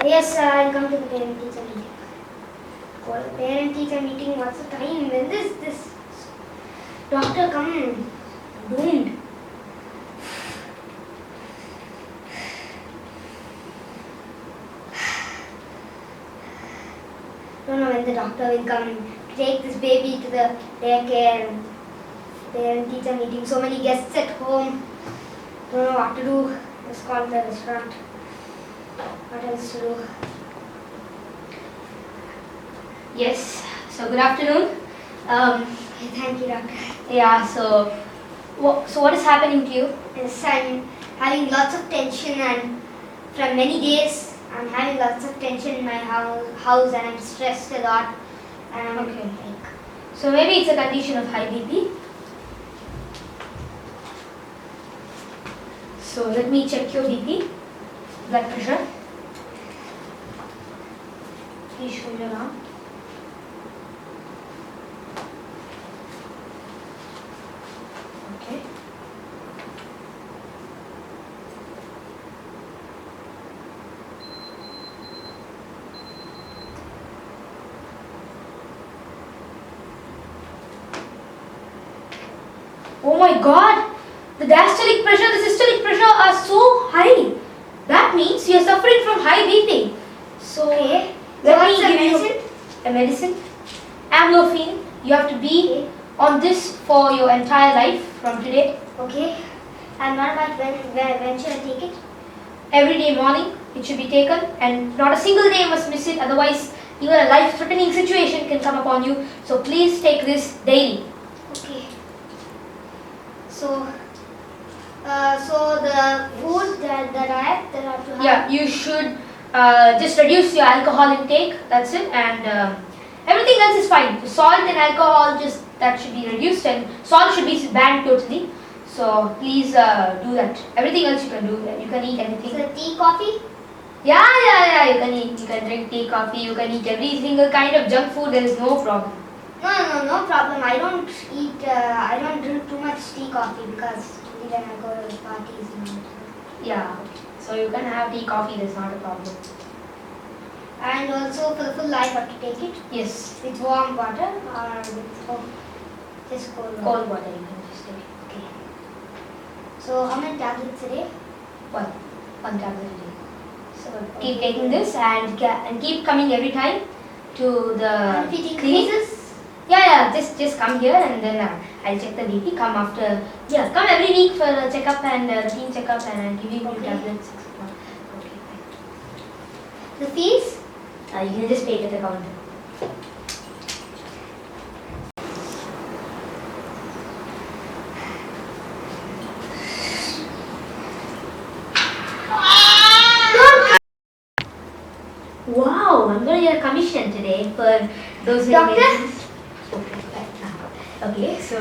Yes, I'll come to the parent-teacher meeting. Call the parent-teacher meeting. What's the time? When this doctor come? Doomed. Don't know when the doctor will come to take this baby to the daycare. Parent-teacher meeting. So many guests at home. Don't know what to do. Just call the restaurant. What else to do? Yes, so good afternoon. Thank you, doctor. Yeah, so what is happening to you? Yes, I'm having lots of tension, and from many days I'm having lots of tension in my house and I'm stressed a lot. And I'm Okay. So maybe it's a condition of high BP. So let me check your BP, blood pressure. Please show your arm. Okay. Oh my God! The diastolic pressure, the systolic pressure are so high. That means you are suffering from high BP. So okay. let What's me the give medicine? you a medicine. Amlofene. You have to be on this for your entire life from today. Okay. And what about when should I take it? Every day morning it should be taken, and not a single day must miss it. Otherwise, even a life-threatening situation can come upon you. So please take this daily. Okay. So the food, the diet that I have to have. Yeah, you should just reduce your alcohol intake. That's it, and everything else is fine. The salt and alcohol, just that should be reduced, and salt should be banned totally. So please do that. Everything else you can do. You can eat anything. So tea, coffee. Yeah. You can eat. You can drink tea, coffee. You can eat every single kind of junk food. There is no problem. No problem. I don't drink too much tea, coffee because when I go to parties and all. Yeah. So you can have tea, coffee. That's not a problem. And also for the full life, I have to take it Yes. with warm water or with just cold water. Cold water you can just take. Okay. So how many tablets a day? One tablet a day. So Keep taking this and keep coming every time to the And if it clinic. increases? Yeah. Just come here and then I'll check the BP. Come after. Yeah. Come every week for a checkup and routine checkup, and I'll give you new Okay. tablets. Okay. Fine. The fees? You can just pay it at the counter. Wow, I'm going to get a commission today for those Doctor? medicines. Okay, so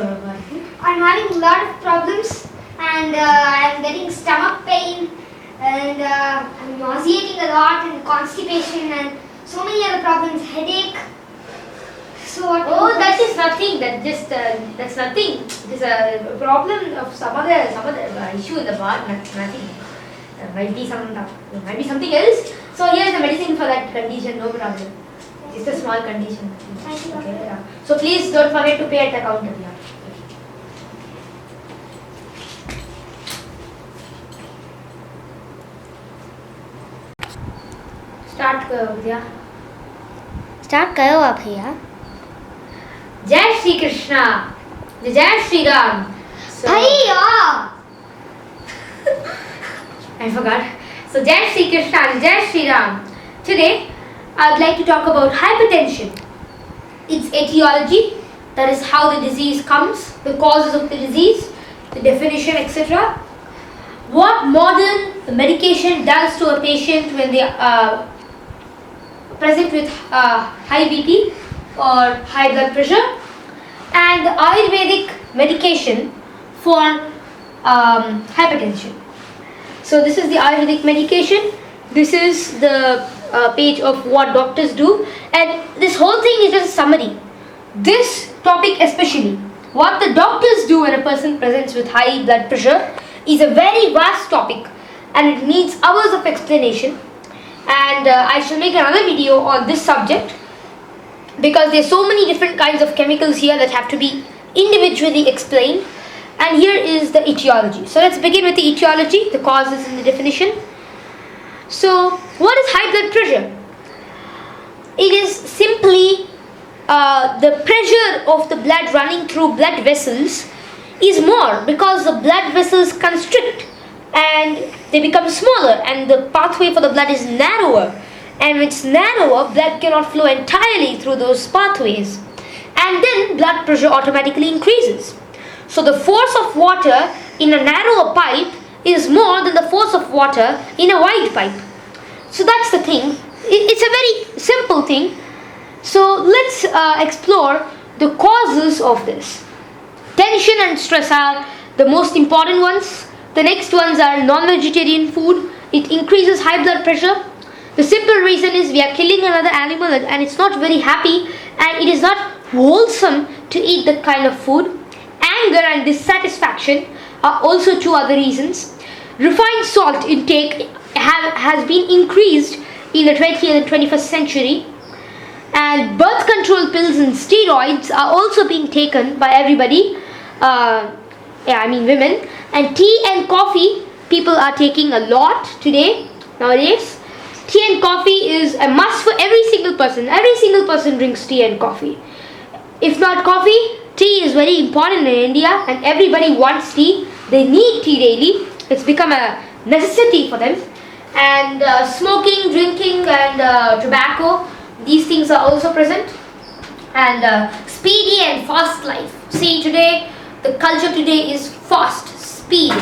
I'm having a lot of problems and I'm getting stomach pain and I'm nauseating a lot and constipation and so many other problems, headache. So what? oh, that is nothing. That's nothing. It is a problem of some other issue in the body. Nothing. Might be something else. So here's the medicine for that condition. No problem. It's a small condition. Thank you, Okay. doctor. Yeah. So please don't forget to pay at the counter. Yeah. Start Vidya. Start करो आप भैया. Jai Shri Krishna. Jai Shri Ram. So, भैया. I forgot. So Jai Shri Krishna and Jai Shri Ram. Today I would like to talk about hypertension. Its etiology, that is how the disease comes, the causes of the disease, the definition, etc. What modern medication does to a patient when they are present with high BP or high blood pressure, and the Ayurvedic medication for hypertension. So this is the Ayurvedic medication. This is the page of what doctors do, and this whole thing is just a summary. This topic especially, what the doctors do when a person presents with high blood pressure, is a very vast topic and it needs hours of explanation. and I shall make another video on this subject, because there's so many different kinds of chemicals here that have to be individually explained. And here is the etiology. So let's begin with the etiology, the causes and the definition. So what is high blood pressure? It is simply the pressure of the blood running through blood vessels is more, because the blood vessels constrict and they become smaller, and the pathway for the blood is narrower. And when it's narrower, blood cannot flow entirely through those pathways, and then blood pressure automatically increases. So the force of water in a narrower pipe is more than the force of water in a wide pipe. So that's the thing. It's a very simple thing. So let's explore the causes of this. Tension and stress are the most important ones. The next ones are non-vegetarian food. It increases high blood pressure. The simple reason is we are killing another animal and it's not very happy, and it is not wholesome to eat that kind of food. Anger and dissatisfaction are also two other reasons. Refined salt intake has been increased in the 20th and 21st century, and birth control pills and steroids are also being taken by everybody, women. And tea and coffee, people are taking a lot today, nowadays. Tea and coffee is a must for every single person. Every single person drinks tea and coffee. If not coffee, tea is very important in India, and everybody wants tea. They need tea daily. It's become a necessity for them. And smoking, drinking, and tobacco, these things are also present. And speedy and fast life. See, today, the culture today is fast, speed.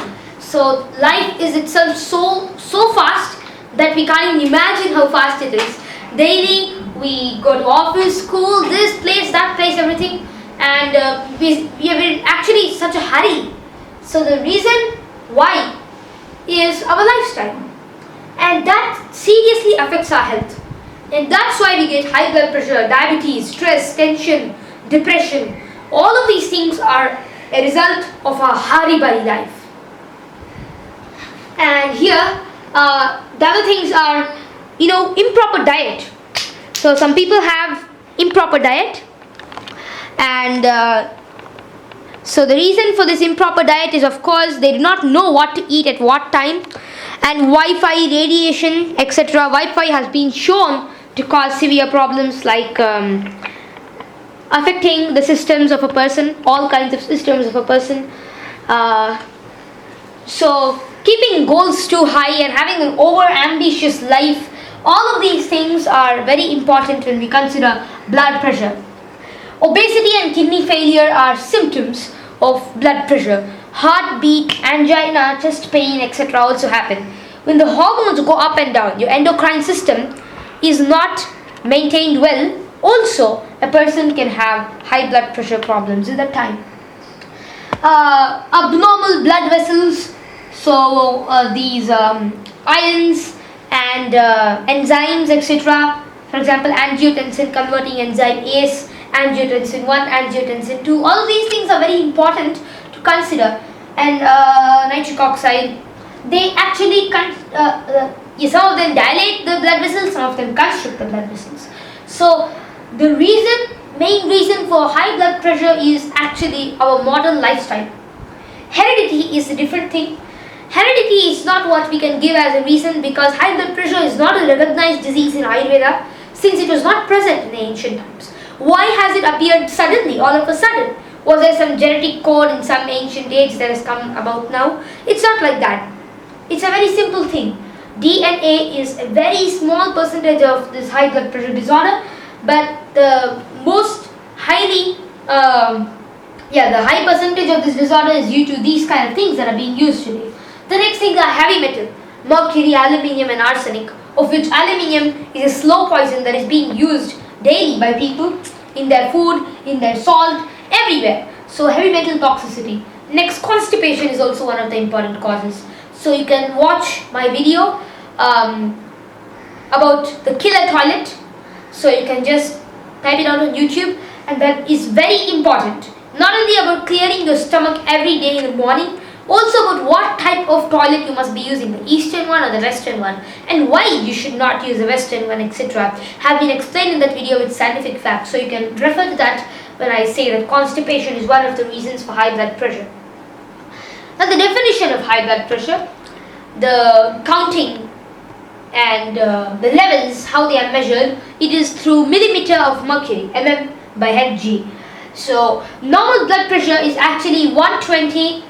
So life is itself so fast that we can't even imagine how fast it is. Daily, we go to office, school, this place, that place, everything. And we are in actually such a hurry. So the reason why is our lifestyle, and that seriously affects our health, and that's why we get high blood pressure, diabetes, stress, tension, depression. All of these things are a result of our hurry-burry life. And here the other things are, improper diet. So some people have improper diet, and so the reason for this improper diet is, of course, they do not know what to eat at what time. And Wi-Fi, radiation, etc. Wi-Fi has been shown to cause severe problems like affecting the systems of a person, all kinds of systems of a person. So keeping goals too high and having an over-ambitious life, all of these things are very important when we consider blood pressure. Obesity and kidney failure are symptoms of blood pressure. Heartbeat, angina, chest pain, etc. also happen. When the hormones go up and down, your endocrine system is not maintained well, also a person can have high blood pressure problems at that time. Abnormal blood vessels, so these ions and enzymes, etc. For example, angiotensin converting enzyme ACE, angiotensin 1, angiotensin 2. All of these things are very important to consider. And nitric oxide, they actually some of them dilate the blood vessels, some of them constrict the blood vessels. So the main reason for high blood pressure is actually our modern lifestyle. Heredity is a different thing. Heredity is not what we can give as a reason, because high blood pressure is not a recognized disease in Ayurveda, since it was not present in the ancient times. Why has it appeared suddenly, all of a sudden? Was there some genetic code in some ancient age that has come about now? It's not like that. It's a very simple thing. DNA is a very small percentage of this high blood pressure disorder, but the most highly, the high percentage of this disorder is due to these kind of things that are being used today. The next thing are heavy metal, mercury, aluminium and arsenic, of which aluminium is a slow poison that is being used daily by people in their food, in their salt, everywhere. So heavy metal toxicity. Next, constipation is also one of the important causes. So you can watch my video about the killer toilet. So you can just type it out on YouTube, and that is very important. Not only about clearing your stomach every day in the morning, Also about what type of toilet you must be using, the eastern one or the western one, and why you should not use the western one, etc. have been explained in that video with scientific facts. So you can refer to that when I say that constipation is one of the reasons for high blood pressure. Now the definition of high blood pressure, the counting and the levels, how they are measured, it is through millimeter of mercury, mm by Hg. So normal blood pressure is actually 120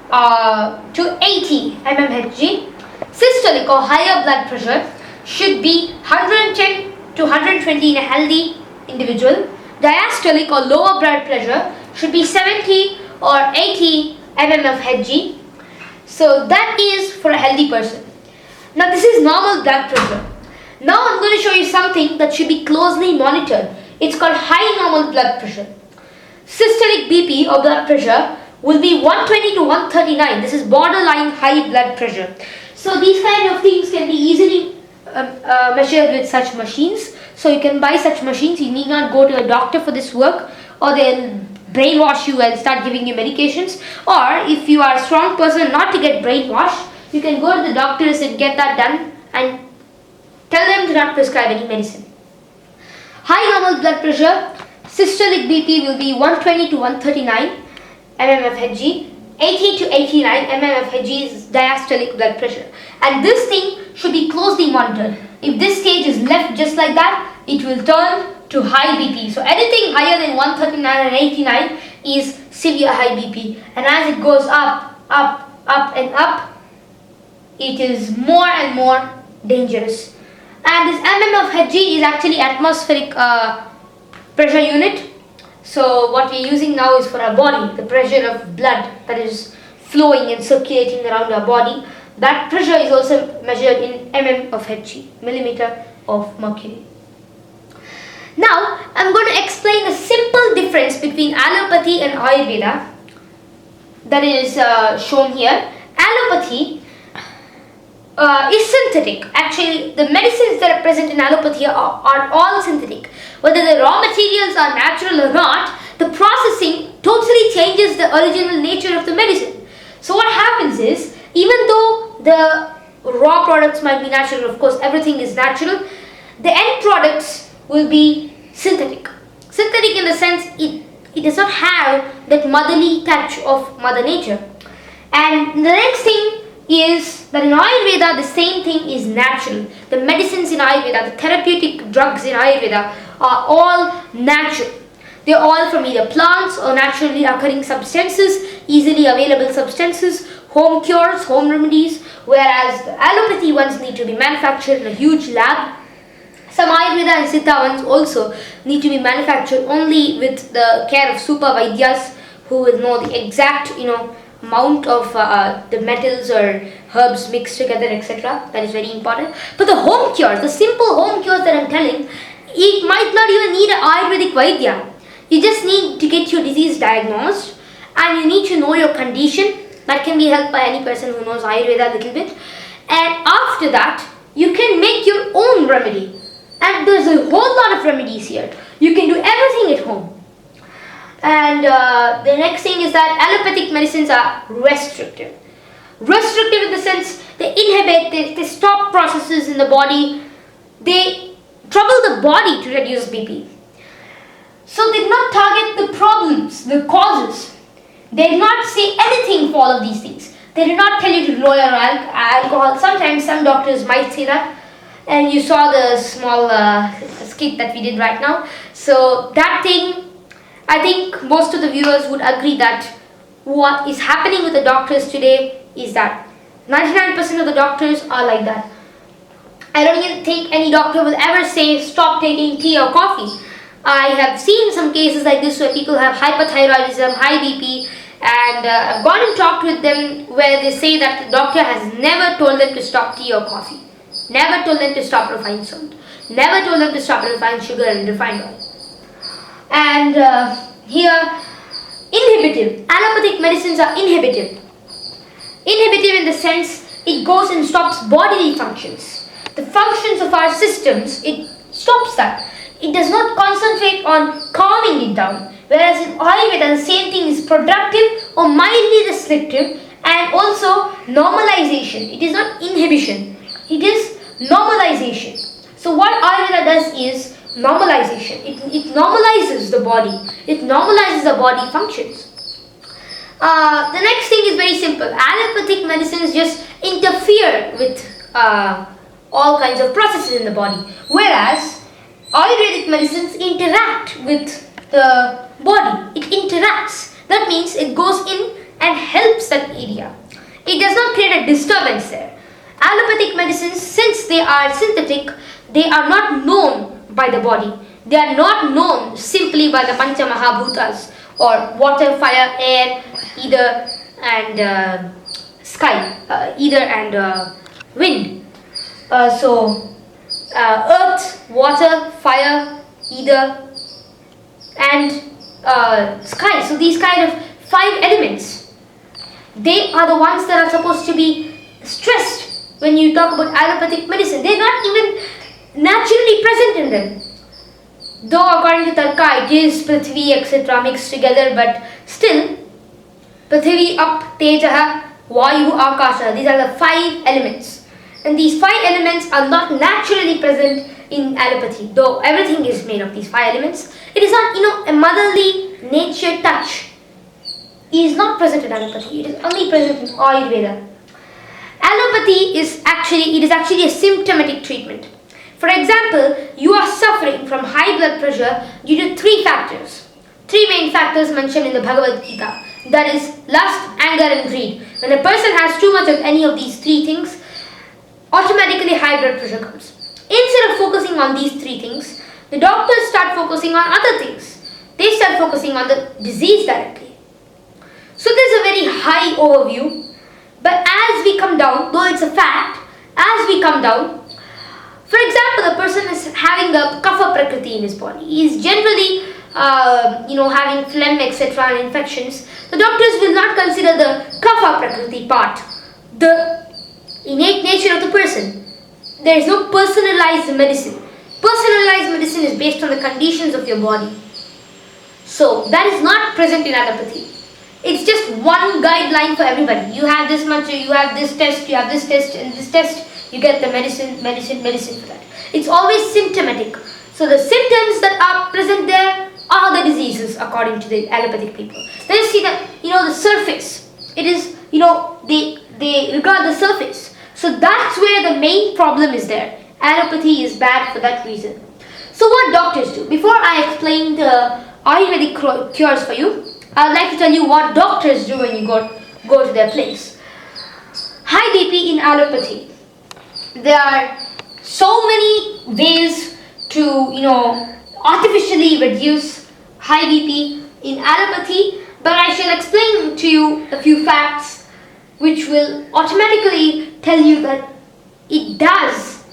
to 80 mmHg. Systolic or higher blood pressure should be 110 to 120 in a healthy individual. Diastolic or lower blood pressure should be 70 or 80 mm of Hg. So that is for a healthy person. Now this is normal blood pressure. Now I'm going to show you something that should be closely monitored. It's called high normal blood pressure. Systolic BP or blood pressure will be 120 to 139. This is borderline high blood pressure. So these kind of things can be easily measured with such machines. So you can buy such machines. You need not go to a doctor for this work, or they'll brainwash you and start giving you medications. Or if you are a strong person not to get brainwashed, you can go to the doctors and get that done and tell them to not prescribe any medicine. High normal blood pressure, systolic BP will be 120 to 139 mm of Hg. 80 to 89 mm of Hg is diastolic blood pressure. And this thing should be closely monitored. If this stage is left just like that, it will turn to high BP. So anything higher than 139 and 89 is severe high BP. And as it goes up, up, up and up, it is more and more dangerous. And this mm of Hg is actually atmospheric pressure unit. So what we're using now is for our body, the pressure of blood that is flowing and circulating around our body. That pressure is also measured in mm of Hg, millimeter of mercury. Now I'm going to explain the simple difference between allopathy and Ayurveda that is shown here. Allopathy is synthetic. Actually, the medicines that are present in allopathy are all synthetic. Whether the raw materials are natural or not, the processing totally changes the original nature of the medicine. So what happens is, even though the raw products might be natural, of course everything is natural, the end products will be synthetic. Synthetic in the sense it does not have that motherly touch of Mother Nature. And the next thing is that in Ayurveda the same thing is natural. The medicines in Ayurveda, the therapeutic drugs in Ayurveda are all natural. They are all from either plants or naturally occurring substances, easily available substances, home cures, home remedies, whereas the allopathy ones need to be manufactured in a huge lab. Some Ayurveda and Siddha ones also need to be manufactured only with the care of super Vaidyas who will know the exact, amount of the metals or herbs mixed together, etc. That is very important. But the home cures, the simple home cures that I'm telling, it might not even need an Ayurvedic Vaidya. You just need to get your disease diagnosed and you need to know your condition. That can be helped by any person who knows Ayurveda a little bit. And after that, you can make your own remedy. And there's a whole lot of remedies here. You can do everything at home. And the next thing is that allopathic medicines are restrictive. Restrictive in the sense they inhibit, they stop processes in the body, they trouble the body to reduce BP. So they do not target the problems, the causes. They do not say anything for all of these things. They do not tell you to lower alcohol. Sometimes some doctors might say that. And you saw the small skit that we did right now. So that thing, I think most of the viewers would agree that what is happening with the doctors today is that 99% of the doctors are like that. I don't even think any doctor will ever say stop taking tea or coffee. I have seen some cases like this where people have hyperthyroidism, high BP, and I've gone and talked with them where they say that the doctor has never told them to stop tea or coffee. Never told them to stop refined salt. Never told them to stop refined sugar and refined oil. And here, inhibitive. Allopathic medicines are inhibitive. Inhibitive in the sense it goes and stops bodily functions. The functions of our systems, it stops that. It does not concentrate on calming it down. Whereas in Ayurveda, the same thing is productive or mildly restrictive and also normalization. It is not inhibition, it is normalization. So what Ayurveda does is normalization. It normalizes the body. It normalizes the body functions. The next thing is very simple. Allopathic medicines just interfere with all kinds of processes in the body, whereas Ayurvedic medicines interact with the body. It interacts. That means it goes in and helps that area. It does not create a disturbance there. Allopathic medicines, since they are synthetic, they are not known by the body. They are not known simply by the Pancha Mahabhutas or water, fire, air, ether and sky, ether and wind. Earth, water, fire, ether and sky. So these kind of 5 elements, they are the ones that are supposed to be stressed when you talk about allopathic medicine. They are not even naturally present in them. Though according to Tarka it is Prithvi etc. mixed together, but still Prithvi, Up, Tejaha, Vayu, Akasha, these are the 5 elements. And these 5 elements are not naturally present in allopathy. Though everything is made of these 5 elements, it is not, a motherly nature touch. It is not present in allopathy. It is only present in Ayurveda. Allopathy is actually a symptomatic treatment. For example, you are suffering from high blood pressure due to 3 factors. 3 main factors mentioned in the Bhagavad Gita. That is lust, anger and greed. When a person has too much of any of these 3 things, automatically high blood pressure comes. Instead of focusing on these 3 things, the doctors start focusing on other things. They start focusing on the disease directly. So this is a very high overview. But as we come down, though it's a fact, as we come down, for example, a person is having a kapha prakriti in his body. He is generally, having phlegm, etc. and infections. The doctors will not consider the kapha prakriti part, the innate nature of the person. There is no personalized medicine. Personalized medicine is based on the conditions of your body. So that is not present in allopathy. It's just one guideline for everybody. You have this much, you have this test, you have this test, and this test, you get the medicine for that. It's always symptomatic. So the symptoms that are present there are the diseases according to the allopathic people. They see that, the surface. It is, they regard the surface. So that's where the main problem is there. Allopathy is bad for that reason. So what doctors do? Before I explain the Ayurvedic cures for you, I'd like to tell you what doctors do when you go to their place. High BP in allopathy. There are so many ways to, artificially reduce high BP in allopathy, but I shall explain to you a few facts which will automatically tell you that it does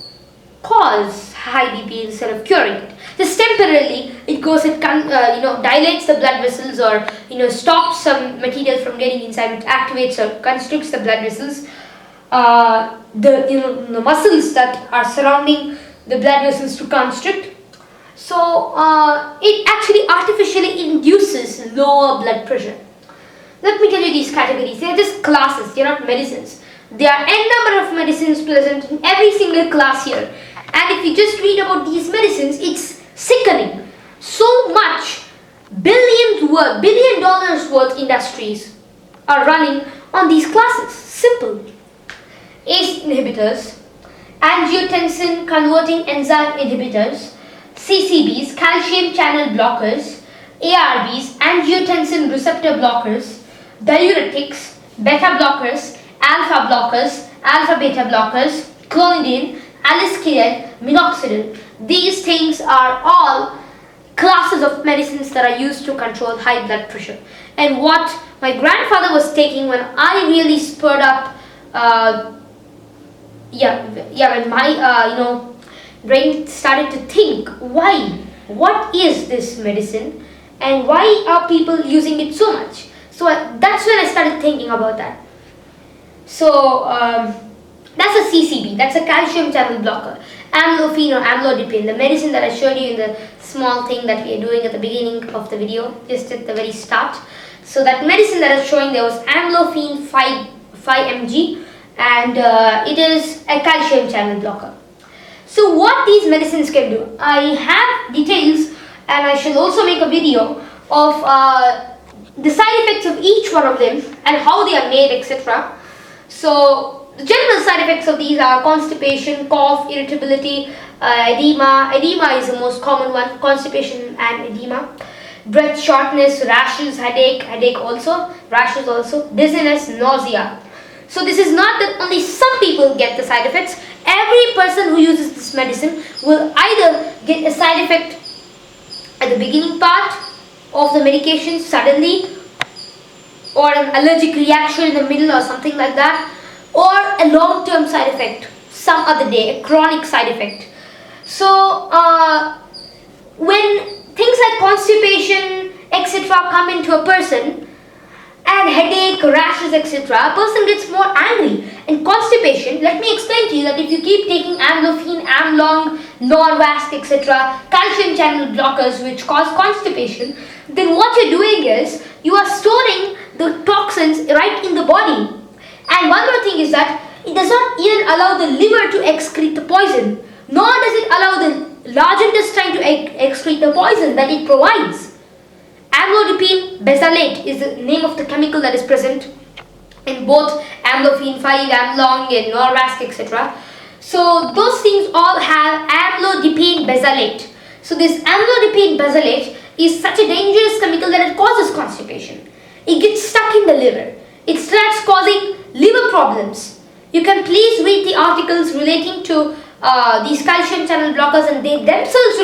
cause high BP instead of curing it. Just temporarily, it goes, dilates the blood vessels or, stops some material from getting inside, it activates or constricts the blood vessels. The muscles that are surrounding the blood vessels to constrict. So, it actually artificially induces lower blood pressure. Let me tell you these categories. They are just classes, they are not medicines. There are n number of medicines present in every single class here. And if you just read about these medicines, it's sickening. So much $billion worth industries are running on these classes. Simple. ACE inhibitors, angiotensin converting enzyme inhibitors, CCBs, calcium channel blockers, ARBs, angiotensin receptor blockers, diuretics, beta blockers, alpha beta blockers, clonidine, aliskiren, minoxidil. These things are all classes of medicines that are used to control high blood pressure. And what my grandfather was taking when I really spurred up, when my brain started to think, what is this medicine and why are people using it so much? So that's when I started thinking about that. So that's a CCB, that's a calcium channel blocker. Amlodipine or amlodipine, the medicine that I showed you in the small thing that we are doing at the beginning of the video, just at the very start. So that medicine that I was showing there was amlodipine 5 mg, and it is a calcium channel blocker. So what these medicines can do, I have details, and I shall also make a video of the side effects of each one of them and how they are made, etc. So the general side effects of these are constipation, cough, irritability, edema. Edema is the most common one, constipation and edema. Breath shortness, rashes, headache also, rashes also, dizziness, nausea. So this is not that only some people get the side effects. Every person who uses this medicine will either get a side effect at the beginning part of the medication suddenly, or an allergic reaction in the middle or something like that, or a long-term side effect some other day, a chronic side effect. So when things like constipation, etc. come into a person, and headache, rashes, etc., a person gets more angry. And constipation, let me explain to you that if you keep taking amlophenol, Amlong, Norvasc, etc., calcium channel blockers which cause constipation, then what you're doing is you are storing the toxins right in the body. And one more thing is that it does not even allow the liver to excrete the poison, nor does it allow the large intestine to excrete the poison that it provides. Amlodipine benzoate is the name of the chemical that is present in both amlophenol 5, Amlong and Norvasc, etc. So those things all have amlodipine benzoate. So this amlodipine benzoate is such a dangerous chemical that it causes constipation. It gets stuck in the liver. It starts causing liver problems. You can please read the articles relating to these calcium channel blockers, and they themselves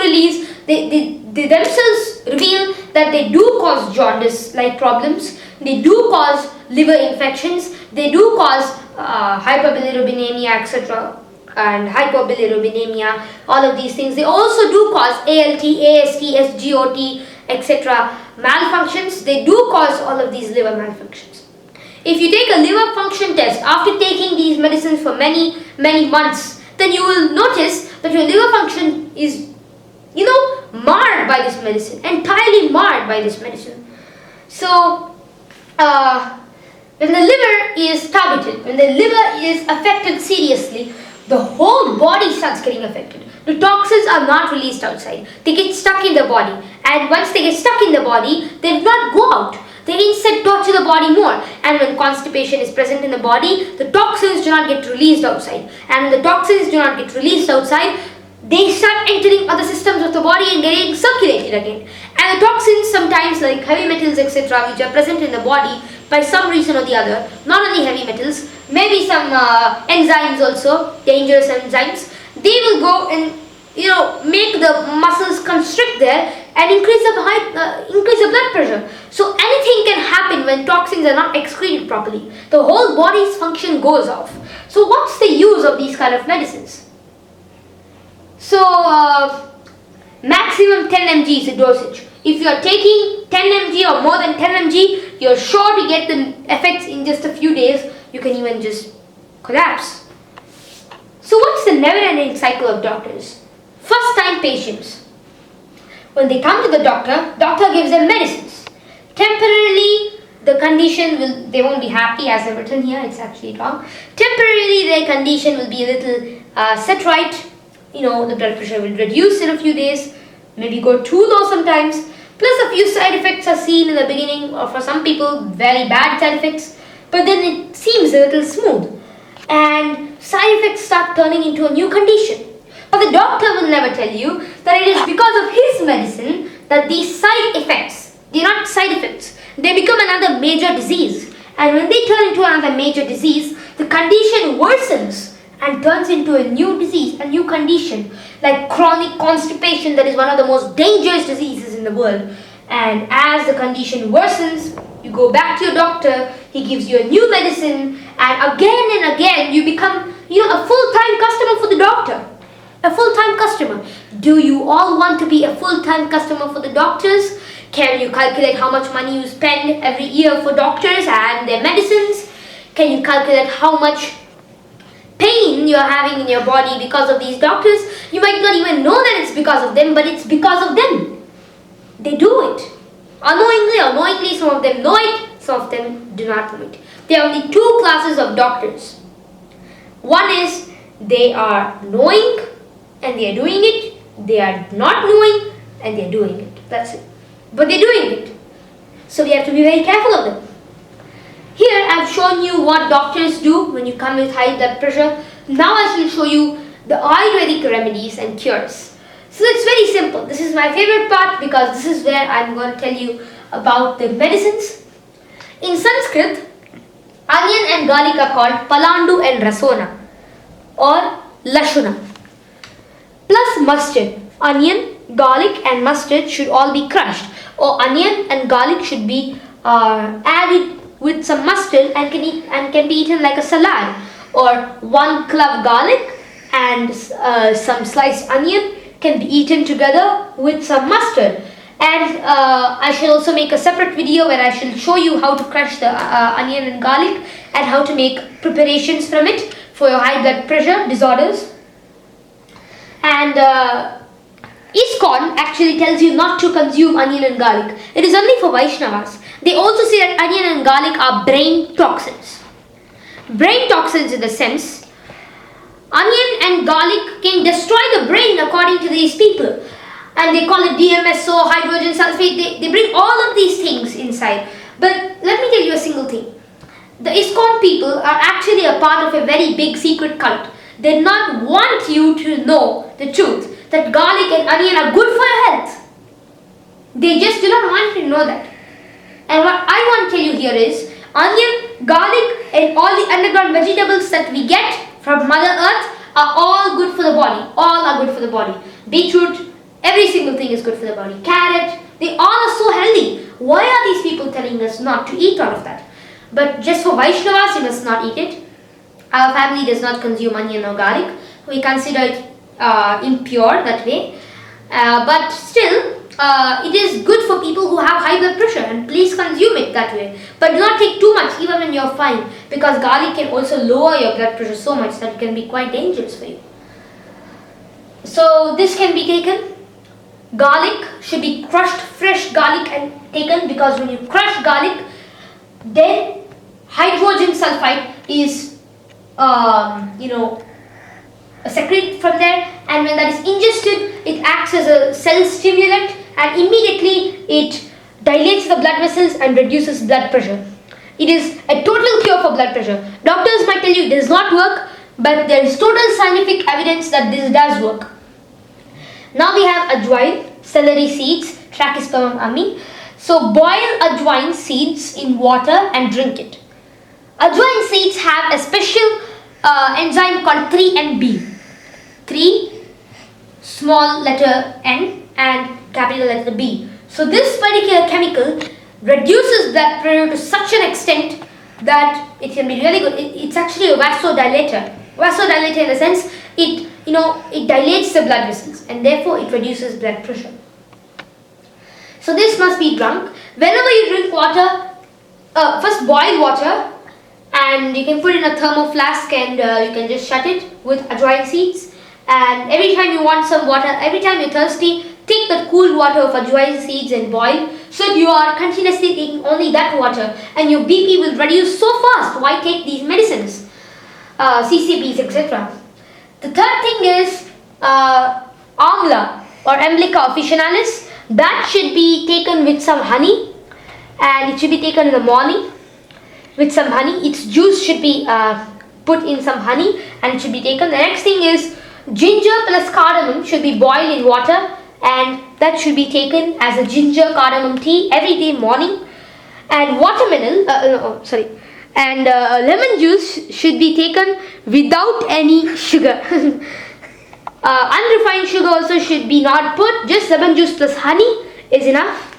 reveal that they do cause jaundice-like problems, they do cause liver infections, they do cause hyperbilirubinemia, etc. and hypobilirubinemia, all of these things. They also do cause ALT, AST, SGOT, etc. malfunctions. They do cause all of these liver malfunctions. If you take a liver function test after taking these medicines for many months, then you will notice that your liver function is, marred by this medicine, entirely marred by this medicine. So, when the liver is targeted, when the liver is affected seriously, the whole body starts getting affected. The toxins are not released outside. They get stuck in the body. And once they get stuck in the body, they do not go out. They instead torture the body more. And when constipation is present in the body, the toxins do not get released outside. And when the toxins do not get released outside, they start entering other systems of the body and getting circulated again. And the toxins sometimes, like heavy metals, etc., which are present in the body by some reason or the other, not only heavy metals, maybe some enzymes also, dangerous enzymes, they will go and make the muscles constrict there and increase the blood pressure. So anything can happen when toxins are not excreted properly. The whole body's function goes off. So what's the use of these kind of medicines? So maximum 10 mg is the dosage. If you are taking 10 mg or more than 10 mg, you're sure to get the effects in just a few days. You can even just collapse. So what's the never-ending cycle of doctors? First-time patients. When they come to the doctor gives them medicines. Temporarily, the condition they won't be happy, as I've written here, it's actually wrong. Temporarily, their condition will be a little set right. The blood pressure will reduce in a few days, maybe go too low sometimes. Plus a few side effects are seen in the beginning, or for some people, very bad side effects. But then it seems a little smooth. And side effects start turning into a new condition. But the doctor will never tell you that it is because of his medicine that these side effects, they're not side effects, they become another major disease. And when they turn into another major disease, the condition worsens and turns into a new disease, a new condition, like chronic constipation, that is one of the most dangerous diseases in the world. And as the condition worsens, you go back to your doctor, he gives you a new medicine, and again you become, a full-time customer for the doctor. A full-time customer. Do you all want to be a full-time customer for the doctors? Can you calculate how much money you spend every year for doctors and their medicines? Can you calculate how much pain you're having in your body because of these doctors? You might not even know that it's because of them, but it's because of them. They do it. Unknowingly or knowingly, some of them know it, some of them do not know it. there are only two classes of doctors. One is they are knowing and they are doing it. They are not knowing and they are doing it. That's it. But they're doing it. So we have to be very careful of them. Here I've shown you what doctors do when you come with high blood pressure. Now I shall show you the Ayurvedic remedies and cures. So it's very simple. This is my favorite part because this is where I'm going to tell you about the medicines. In Sanskrit, onion and garlic are called palandu and rasona or lashuna. Plus mustard. Onion, garlic and mustard should all be crushed, or onion and garlic should be added with some mustard and can be eaten like a salad, or 1 clove garlic and some sliced onion can be eaten together with some mustard. And I shall also make a separate video where I shall show you how to crush the onion and garlic and how to make preparations from it for your high blood pressure disorders. And ISKCON actually tells you not to consume onion and garlic. It is only for Vaishnavas. They also say that onion and garlic are brain toxins. Brain toxins in the sense, onion and garlic can destroy the brain according to these people. And they call it DMSO, hydrogen sulfate. They bring all of these things inside. But let me tell you a single thing. The ISKCON people are actually a part of a very big secret cult. They do not want you to know the truth that garlic and onion are good for your health. They just do not want you to know that. And what I want to tell you here is, onion, garlic and all the underground vegetables that we get from Mother Earth are all good for the body. All are good for the body. Beetroot, every single thing is good for the body. Carrot, they all are so healthy. Why are these people telling us not to eat all of that? But just for Vaishnavas, you must not eat it. Our family does not consume onion or garlic. We consider it impure that way. But still, it is good for people who have high blood pressure, and please consume it that way. But do not take too much even when you're fine, because garlic can also lower your blood pressure so much that it can be quite dangerous for you. So this can be taken. Garlic should be crushed, fresh garlic and taken, because when you crush garlic, then hydrogen sulfide is secreted from there, and when that is ingested, it acts as a cell stimulant and immediately it dilates the blood vessels and reduces blood pressure. It is a total cure for blood pressure. Doctors might tell you it does not work, but there is total scientific evidence that this does work. Now we have ajwain, celery seeds, Trachispermum ammi. So boil ajwain seeds in water and drink it. Ajwain seeds have a special enzyme called 3NB. 3 small letter N and capital letter B. So this particular chemical reduces blood pressure to such an extent that it can be really good. It's actually a vasodilator. Vasodilator in the sense it dilates the blood vessels and therefore it reduces blood pressure. So this must be drunk. Whenever you drink water, first boil water, and you can put in a thermo flask and you can just shut it with ajwain seeds. And every time you want some water, every time you're thirsty, take the cool water of ajwain seeds and boil, so that you are continuously taking only that water and your BP will reduce so fast. Why take these medicines? CCBs, etc. The third thing is amla or Emblica officinalis. That should be taken with some honey, and it should be taken in the morning with some honey. Its juice should be put in some honey and it should be taken. The next thing is ginger plus cardamom should be boiled in water, and that should be taken as a ginger cardamom tea every day morning. And lemon juice should be taken without any sugar. Unrefined sugar also should be not put. Just lemon juice plus honey is enough.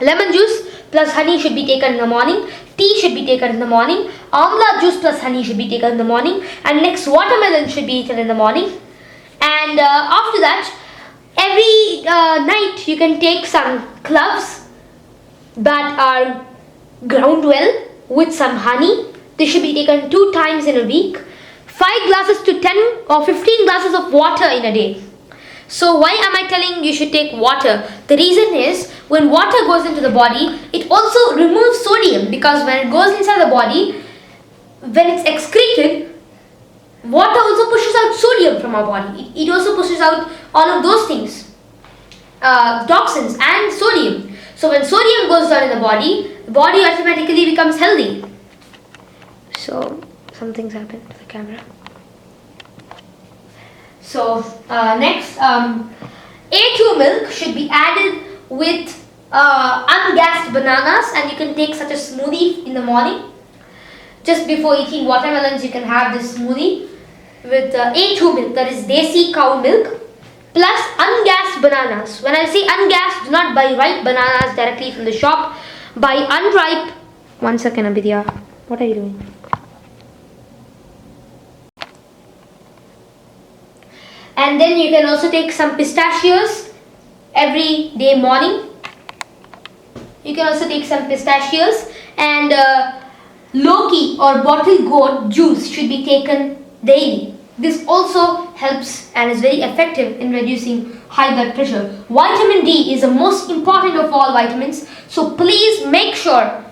Lemon juice plus honey should be taken in the morning. Tea should be taken in the morning. Amla juice plus honey should be taken in the morning. And next, watermelon should be eaten in the morning. And after that, every night you can take some cloves that are ground well with some honey. They should be taken 2 times in a week. 5 glasses to 10 or 15 glasses of water in a day. So why am I telling you should take water? The The reason is when water goes into the body, it also removes sodium, because when it goes inside the body, when it's excreted, water also pushes out sodium from our body. It also pushes out all of those things, toxins and sodium. So when sodium goes down in the body automatically becomes healthy. So something's happened to the camera. So next, A2 milk should be added with ungassed bananas, and you can take such a smoothie in the morning. Just before eating watermelons, you can have this smoothie with A2 milk, that is desi cow milk, plus ungassed bananas. When I say ungassed, do not buy ripe bananas directly from the shop. Buy unripe. One second, Abhigya. What are you doing? And then you can also take some pistachios every day morning. You can also take some pistachios, and Loki or bottled gourd juice should be taken daily. This also helps and is very effective in reducing high blood pressure. Vitamin D is the most important of all vitamins, so please make sure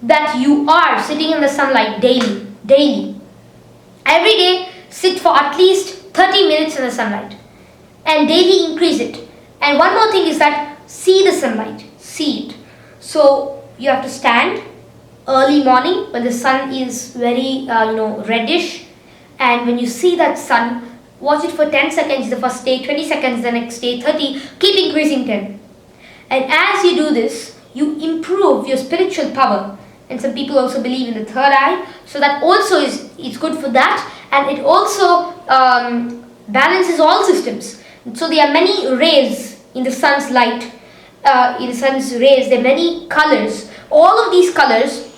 that you are sitting in the sunlight daily. Every day, sit for at least 30 minutes in the sunlight, and daily increase it. And one more thing is that see the sunlight, see it. So you have to stand early morning when the sun is very reddish, and when you see that sun, watch it for 10 seconds the first day, 20 seconds the next day, 30, keep increasing 10. And as you do this, you improve your spiritual power. And some people also believe in the third eye, so that also is good for that, and it also balances all systems. So there are many rays in the sun's light, in the sun's rays, there are many colors. All of these colors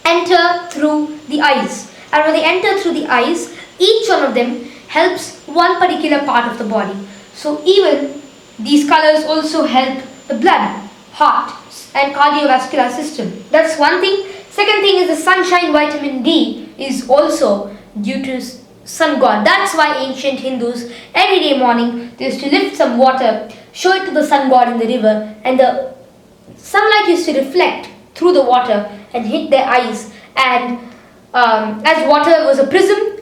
enter through the eyes, and when they enter through the eyes, each one of them helps one particular part of the body. So even these colors also help the blood, heart and cardiovascular system. That's one thing. Second thing is the sunshine. Vitamin D is also due to sun god. That's why ancient Hindus every day morning they used to lift some water, show it to the sun god in the river, and the sunlight used to reflect through the water and hit their eyes. And as water was a prism,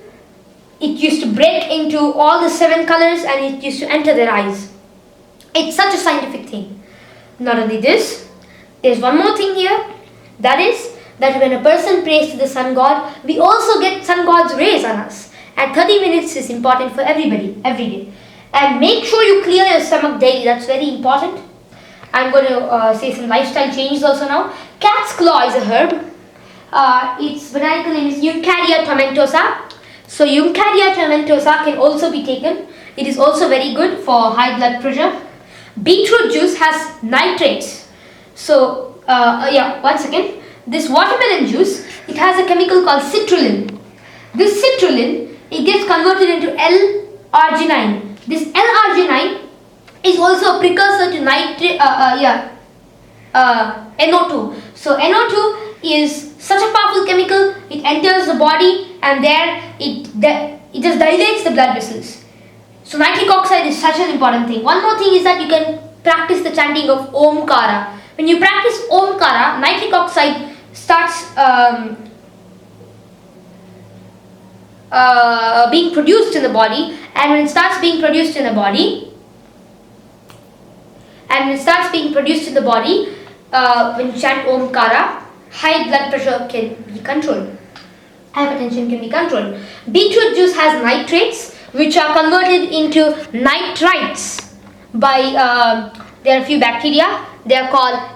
it used to break into all the 7 colors and it used to enter their eyes. It's such a scientific thing. Not only this, there's one more thing here. That is that when a person prays to the sun god, we also get sun god's rays on us. And 30 minutes is important for everybody, every day. And make sure you clear your stomach daily. That's very important. I'm going to say some lifestyle changes also now. Cat's claw is a herb. Its botanical name is Eukarya tomentosa. So Eukarya tomentosa can also be taken. It is also very good for high blood pressure. Beetroot juice has nitrates. So one second. This watermelon juice, it has a chemical called citrulline. This citrulline, it gets converted into L-arginine. This L-arginine is also a precursor to NO2. So NO2 is such a powerful chemical. It enters the body, and there it just dilates the blood vessels. So nitric oxide is such an important thing. One more thing is that you can practice the chanting of Omkara. When you practice Omkara, nitric oxide starts being produced in the body, and when it starts being produced in the body, when you chant Omkara, high blood pressure can be controlled. Hypertension can be controlled. Beetroot juice has nitrates, which are converted into nitrites by there are a few bacteria. They are called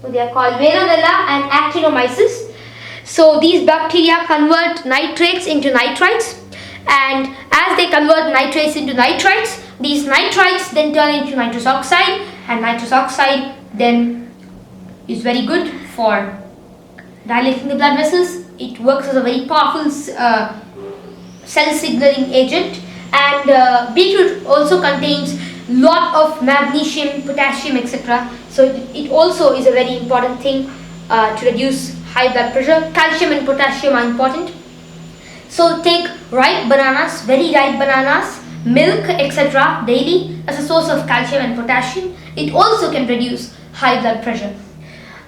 they are called Veronella and Actinomyces. So these bacteria convert nitrates into nitrites, and as they convert nitrates into nitrites, these nitrites then turn into nitrous oxide, and nitrous oxide then is very good for dilating the blood vessels. It works as a very powerful cell signaling agent, and beetroot also contains lot of magnesium, potassium, etc. So it also is a very important thing to reduce high blood pressure. Calcium and potassium are important. So take ripe bananas, very ripe bananas, milk, etc. daily as a source of calcium and potassium. It also can reduce high blood pressure.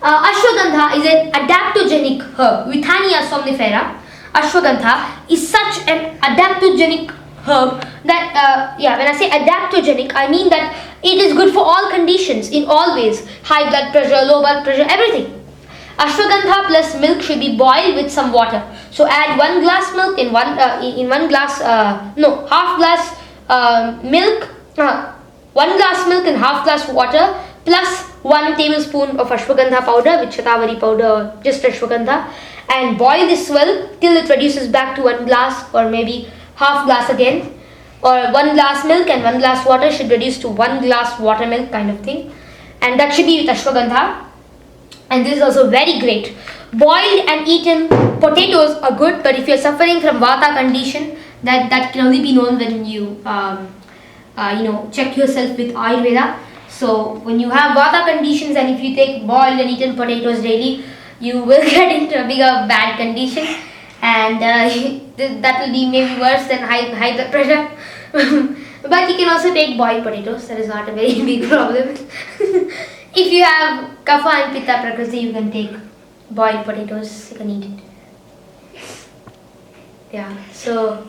Ashwagandha is an adaptogenic herb, Withania somnifera. Ashwagandha is such an adaptogenic herb that, when I say adaptogenic, I mean that it is good for all conditions, in all ways, high blood pressure, low blood pressure, everything. Ashwagandha plus milk should be boiled with some water. So add 1 glass milk in half glass milk, 1 glass milk and half glass water plus 1 tablespoon of ashwagandha powder with shatavari powder or just ashwagandha, and boil this well till it reduces back to 1 glass or maybe half glass again, or 1 glass milk and 1 glass water should reduce to 1 glass water milk kind of thing, and that should be with ashwagandha. And this is also very great. Boiled and eaten potatoes are good, but if you're suffering from vata condition, that can only be known when you check yourself with Ayurveda. So when you have vata conditions and if you take boiled and eaten potatoes daily, you will get into a bigger bad condition, and that will be maybe worse than high blood pressure. But you can also take boiled potatoes. That is not a very big problem. If you have kapha and pitta prakriti, you can take boiled potatoes. You can eat it. Yeah. So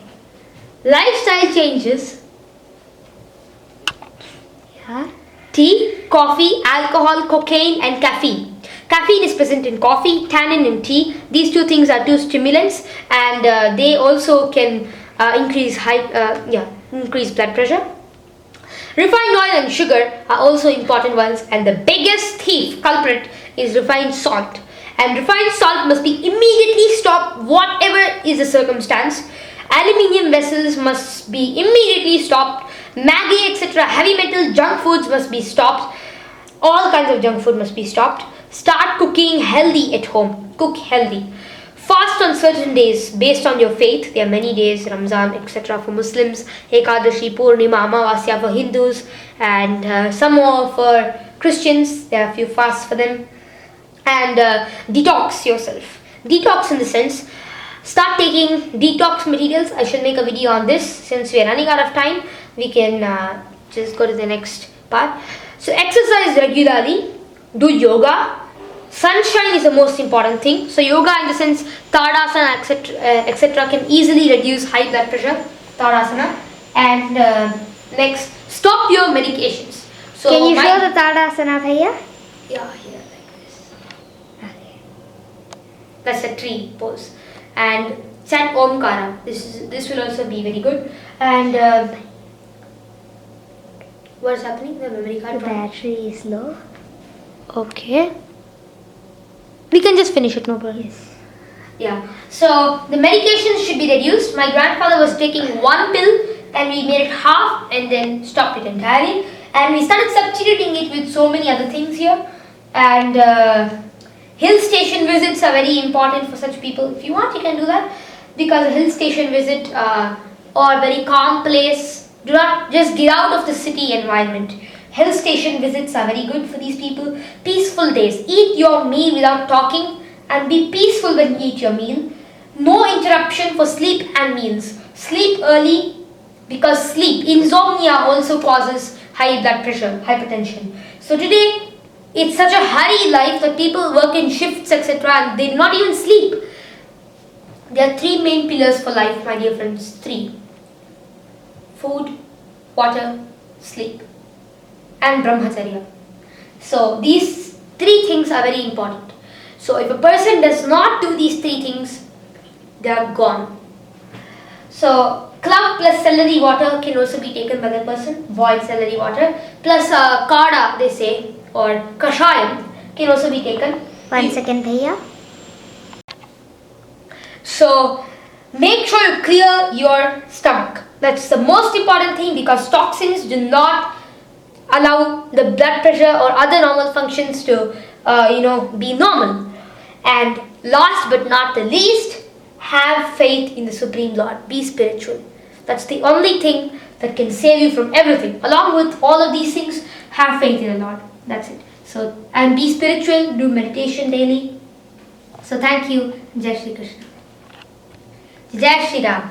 lifestyle changes. Yeah. Tea, coffee, alcohol, cocaine and caffeine. Caffeine is present in coffee, tannin in tea. These two things are two stimulants, and they also can increase blood pressure. Refined oil and sugar are also important ones, and the biggest thief culprit is refined salt. And refined salt must be immediately stopped, whatever is the circumstance. Aluminium vessels must be immediately stopped. Maggi, etc., heavy metal, junk foods must be stopped. All kinds of junk food must be stopped. Start cooking healthy at home. Cook healthy. Fast on certain days based on your faith. There are many days, Ramzan, etc. for Muslims, Ekadashi, Purnima, Amavasya for Hindus, and some more for Christians. There are a few fasts for them. And detox yourself. Detox in the sense, start taking detox materials. I should make a video on this. Since we are running out of time, we can just go to the next part. So exercise regularly. Do yoga. Sunshine is the most important thing. So yoga in the sense, Tadasana, etc. can easily reduce high blood pressure. Tadasana. And next, stop your medications. So can you show the Tadasana, Bhaiya? Yeah, here like this. Okay. That's a tree pose. And chant Omkara. This will also be very good. And what is happening? The memory card. The battery is low. Okay. We can just finish it, no problem. Yes. Yeah. So the medications should be reduced. My grandfather was taking 1 pill and we made it half and then stopped it entirely. And we started substituting it with so many other things here. And hill station visits are very important for such people. If you want, you can do that. Because a hill station visit or very calm place, do not just get out of the city environment. Hill station visits are very good for these people. Peaceful days. Eat your meal without talking and be peaceful when you eat your meal. No interruption for sleep and meals. Sleep early because insomnia also causes high blood pressure, hypertension. So today, it's such a hurried life that people work in shifts, etc. and they do not even sleep. There are 3 main pillars for life, my dear friends. 3. Food, water, sleep, and brahmacharya. So these 3 things are very important. So if a person does not do these 3 things, they are gone. So clove plus celery water can also be taken by the person, boiled celery water, plus kada they say, or kashayam can also be taken. 1 second, Bhaiya. So make sure you clear your stomach. That's the most important thing, because toxins do not allow the blood pressure or other normal functions to be normal. And last but not the least, have faith in the Supreme Lord. Be spiritual. That's the only thing that can save you from everything. Along with all of these things, have faith in the Lord. That's it. So, and be spiritual, do meditation daily. So thank you. Jai Shri Krishna. Jai Shri Ram.